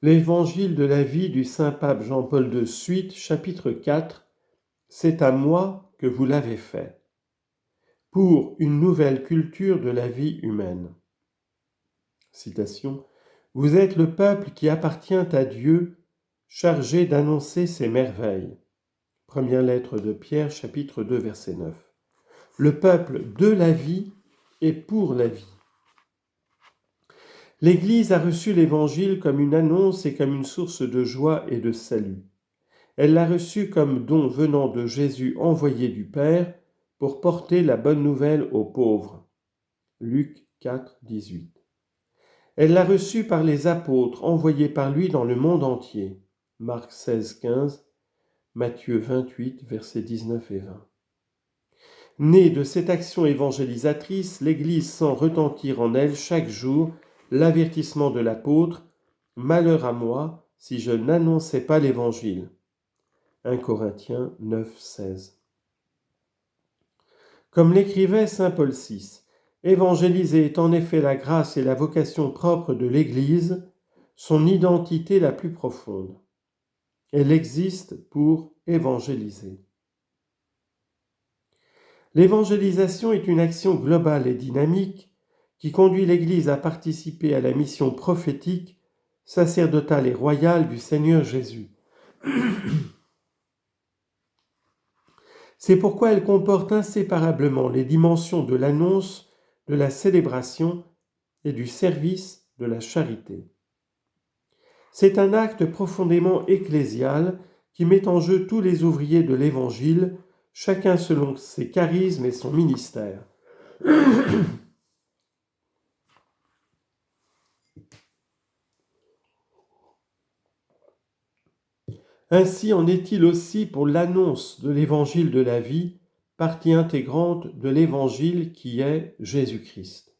L'Évangile de la vie du Saint-Pape Jean-Paul II, suite, chapitre 4, c'est à moi que vous l'avez fait, pour une nouvelle culture de la vie humaine. Citation. Vous êtes le peuple qui appartient à Dieu, chargé d'annoncer ses merveilles. Première lettre de Pierre, chapitre 2, verset 9. Le peuple de la vie et pour la vie. L'Église a reçu l'Évangile comme une annonce et comme une source de joie et de salut. Elle l'a reçu comme don venant de Jésus envoyé du Père pour porter la bonne nouvelle aux pauvres. Luc 4, 18. Elle l'a reçu par les apôtres envoyés par lui dans le monde entier. Marc 16, 15, Matthieu 28, versets 19 et 20. Née de cette action évangélisatrice, l'Église sent retentir en elle chaque jour l'avertissement de l'apôtre « Malheur à moi si je n'annonçais pas l'Évangile ». 1 Corinthiens 9, 16. Comme l'écrivait saint Paul VI, évangéliser est en effet la grâce et la vocation propre de l'Église, son identité la plus profonde. Elle existe pour évangéliser. L'évangélisation est une action globale et dynamique qui conduit l'Église à participer à la mission prophétique, sacerdotale et royale du Seigneur Jésus. C'est pourquoi elle comporte inséparablement les dimensions de l'annonce, de la célébration et du service de la charité. C'est un acte profondément ecclésial qui met en jeu tous les ouvriers de l'Évangile, chacun selon ses charismes et son ministère. Ainsi en est-il aussi pour l'annonce de l'Évangile de la vie, partie intégrante de l'Évangile qui est Jésus-Christ.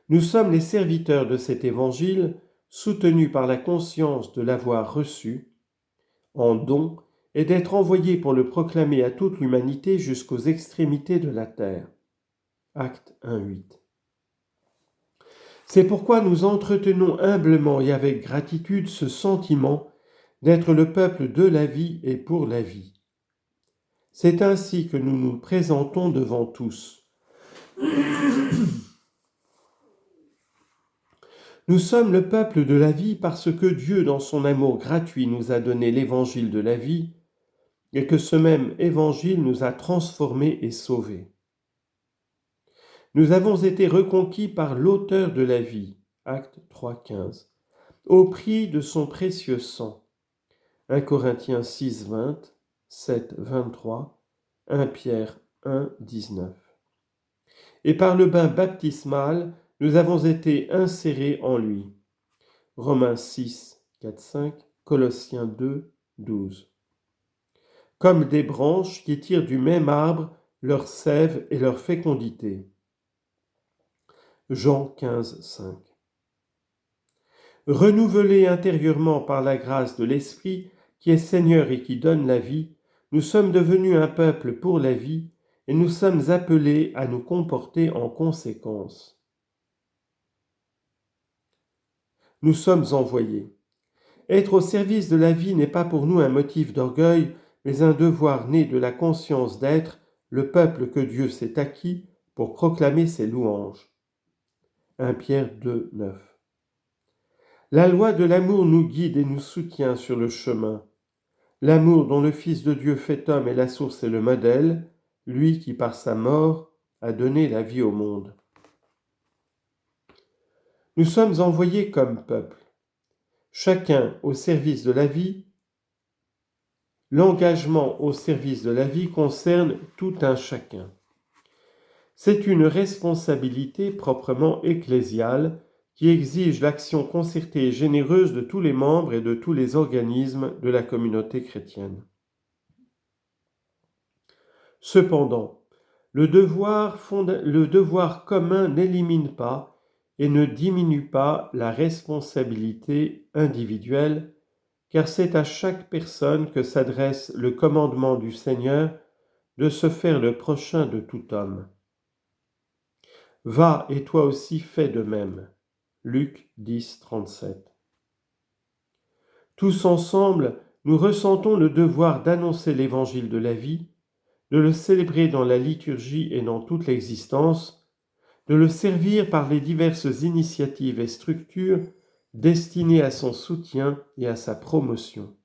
Nous sommes les serviteurs de cet Évangile, soutenus par la conscience de l'avoir reçu en don et d'être envoyés pour le proclamer à toute l'humanité jusqu'aux extrémités de la terre. Acte 1:8. C'est pourquoi nous entretenons humblement et avec gratitude ce sentiment d'être le peuple de la vie et pour la vie. C'est ainsi que nous nous présentons devant tous. Nous sommes le peuple de la vie parce que Dieu, dans son amour gratuit, nous a donné l'évangile de la vie et que ce même évangile nous a transformés et sauvés. Nous avons été reconquis par l'auteur de la vie, Acte 3:15, au prix de son précieux sang. 1 Corinthiens 6:20, 7:23, 1 Pierre 1:19. Et par le bain baptismal, nous avons été insérés en lui. Romains 6, 4, 5, Colossiens 2, 12. Comme des branches qui tirent du même arbre leur sève et leur fécondité. Jean 15, 5. Renouvelés intérieurement par la grâce de l'Esprit qui est Seigneur et qui donne la vie, nous sommes devenus un peuple pour la vie et nous sommes appelés à nous comporter en conséquence. Nous sommes envoyés. Être au service de la vie n'est pas pour nous un motif d'orgueil, mais un devoir né de la conscience d'être le peuple que Dieu s'est acquis pour proclamer ses louanges. 1 Pierre 2, 9. La loi de l'amour nous guide et nous soutient sur le chemin. L'amour dont le Fils de Dieu fait homme est la source et le modèle, lui qui par sa mort a donné la vie au monde. Nous sommes envoyés comme peuple, chacun au service de la vie. L'engagement au service de la vie concerne tout un chacun. C'est une responsabilité proprement ecclésiale qui exige l'action concertée et généreuse de tous les membres et de tous les organismes de la communauté chrétienne. Cependant, le devoir commun n'élimine pas et ne diminue pas la responsabilité individuelle, car c'est à chaque personne que s'adresse le commandement du Seigneur de se faire le prochain de tout homme. Va et toi aussi fais de même. Luc 10, 37. Tous ensemble, nous ressentons le devoir d'annoncer l'évangile de la vie, de le célébrer dans la liturgie et dans toute l'existence, de le servir par les diverses initiatives et structures destinées à son soutien et à sa promotion.